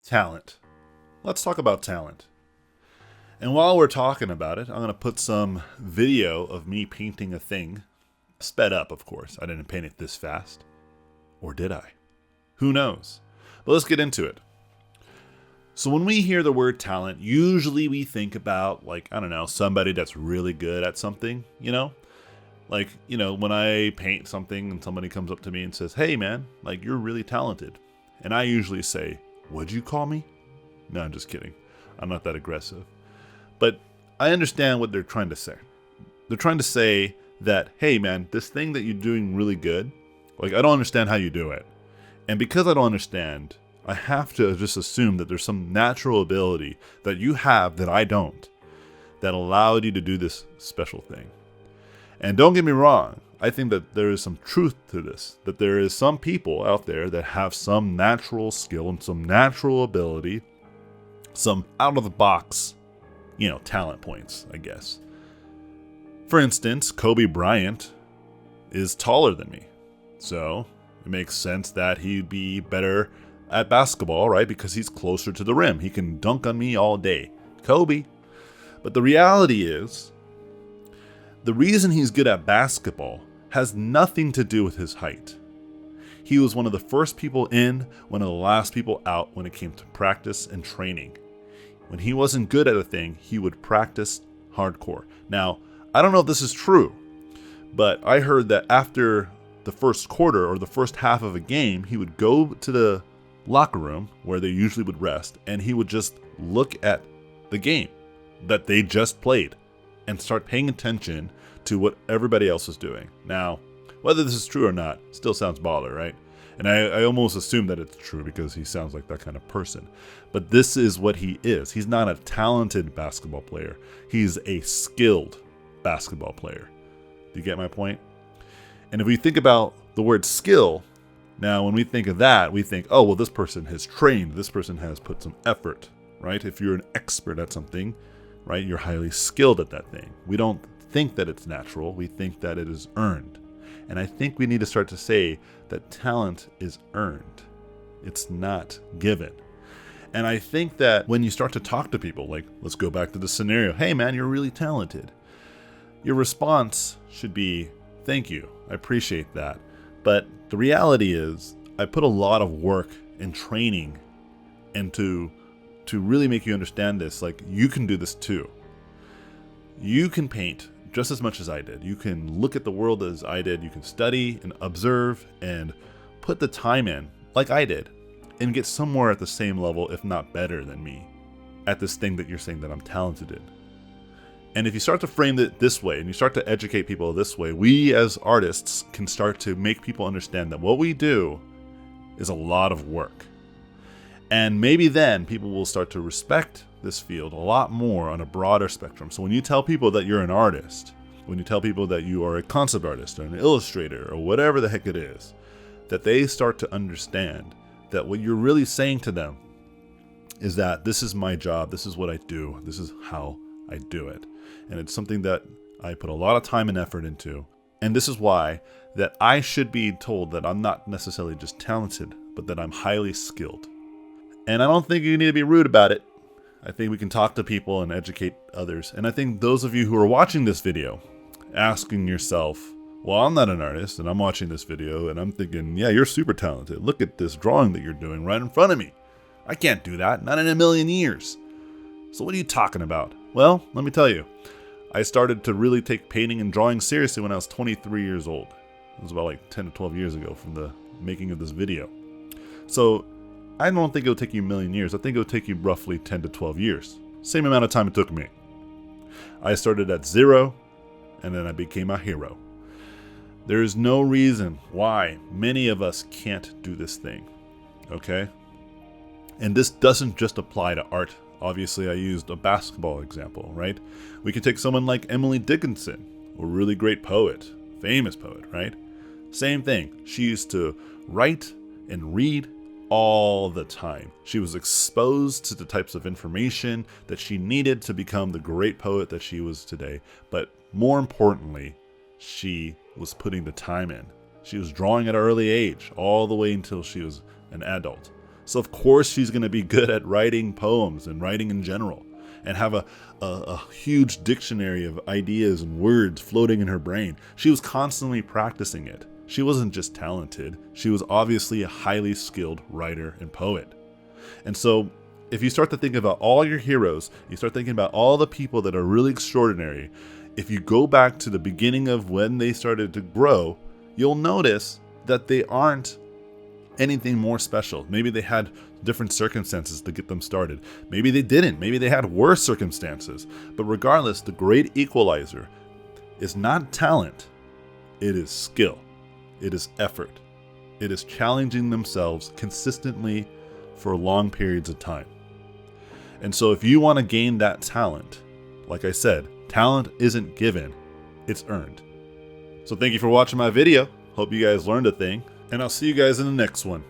Talent. Let's talk about talent. And while we're talking about it, I'm going to put some video of me painting a thing. Sped up, of course. I didn't paint it this fast. Or did I? Who knows? But let's get into it. So when we hear the word talent, usually we think about, I don't know, somebody that's really good at something, when I paint something and somebody comes up to me and says, "Hey man, you're really talented." And I usually say, "What'd you call me?" No, I'm just kidding. I'm not that aggressive. But I understand what they're trying to say. They're trying to say that, "Hey man, this thing that you're doing really good, I don't understand how you do it. And because I don't understand, I have to just assume that there's some natural ability that you have that I don't, that allowed you to do this special thing." And don't get me wrong, I think that there is some truth to this, that there is some people out there that have some natural skill and some natural ability, some out of the box, talent points, I guess. For instance, Kobe Bryant is taller than me. So it makes sense that he'd be better at basketball, right? Because he's closer to the rim. He can dunk on me all day. Kobe. But the reality is, the reason he's good at basketball has nothing to do with his height. He was one of the first people in, one of the last people out when it came to practice and training. When he wasn't good at a thing, he would practice hardcore. Now, I don't know if this is true, but I heard that after the first quarter or the first half of a game, he would go to the locker room where they usually would rest, and he would just look at the game that they just played and start paying attention to what everybody else is doing. Now, whether this is true or not, still sounds baller, right? And I almost assume that it's true because he sounds like that kind of person. But this is what he is. He's not a talented basketball player. He's a skilled basketball player. Do you get my point? And if we think about the word skill, now when we think of that, we think, oh, well, this person has trained. This person has put some effort, right? If you're an expert at something, right, you're highly skilled at that thing. We don't think that it's natural. We think that it is earned. And I think we need to start to say that talent is earned. It's not given. And I think that when you start to talk to people, let's go back to the scenario. "Hey man, you're really talented." Your response should be, "Thank you. I appreciate that." But the reality is, I put a lot of work and training into to really make you understand this. You can do this too. You can paint just as much as I did. You can look at the world as I did. You can study and observe and put the time in like I did and get somewhere at the same level, if not better than me, at this thing that you're saying that I'm talented in. And if you start to frame it this way and you start to educate people this way, we as artists can start to make people understand that what we do is a lot of work. And maybe then people will start to respect this field a lot more on a broader spectrum. So when you tell people that you're an artist, when you tell people that you are a concept artist or an illustrator or whatever the heck it is, that they start to understand that what you're really saying to them is that this is my job, this is what I do, this is how I do it. And it's something that I put a lot of time and effort into. And this is why that I should be told that I'm not necessarily just talented, but that I'm highly skilled. And I don't think you need to be rude about it. I think we can talk to people and educate others. And I think those of you who are watching this video, asking yourself, well, I'm not an artist and I'm watching this video and I'm thinking, yeah, you're super talented. Look at this drawing that you're doing right in front of me. I can't do that, not in a million years. So what are you talking about? Well, let me tell you, I started to really take painting and drawing seriously when I was 23 years old. It was about 10 to 12 years ago from the making of this video. So I don't think it'll take you a million years. I think it'll take you roughly 10 to 12 years. Same amount of time it took me. I started at zero, and then I became a hero. There is no reason why many of us can't do this thing, okay? And this doesn't just apply to art. Obviously, I used a basketball example, right? We could take someone like Emily Dickinson, a really great poet, famous poet, right? Same thing. She used to write and read all the time. She was exposed to the types of information that she needed to become the great poet that she was today. But more importantly, she was putting the time in. She was drawing at an early age, all the way until she was an adult. So of course she's going to be good at writing poems and writing in general, and have a huge dictionary of ideas and words floating in her brain. She was constantly practicing it. She wasn't just talented, she was obviously a highly skilled writer and poet. And so if you start to think about all your heroes, you start thinking about all the people that are really extraordinary, if you go back to the beginning of when they started to grow, you'll notice that they aren't anything more special. Maybe they had different circumstances to get them started. Maybe they didn't. Maybe they had worse circumstances. But regardless, the great equalizer is not talent. It is skill. It is effort. It is challenging themselves consistently for long periods of time. And so if you want to gain that talent, like I said, talent isn't given, it's earned. So thank you for watching my video. Hope you guys learned a thing, and I'll see you guys in the next one.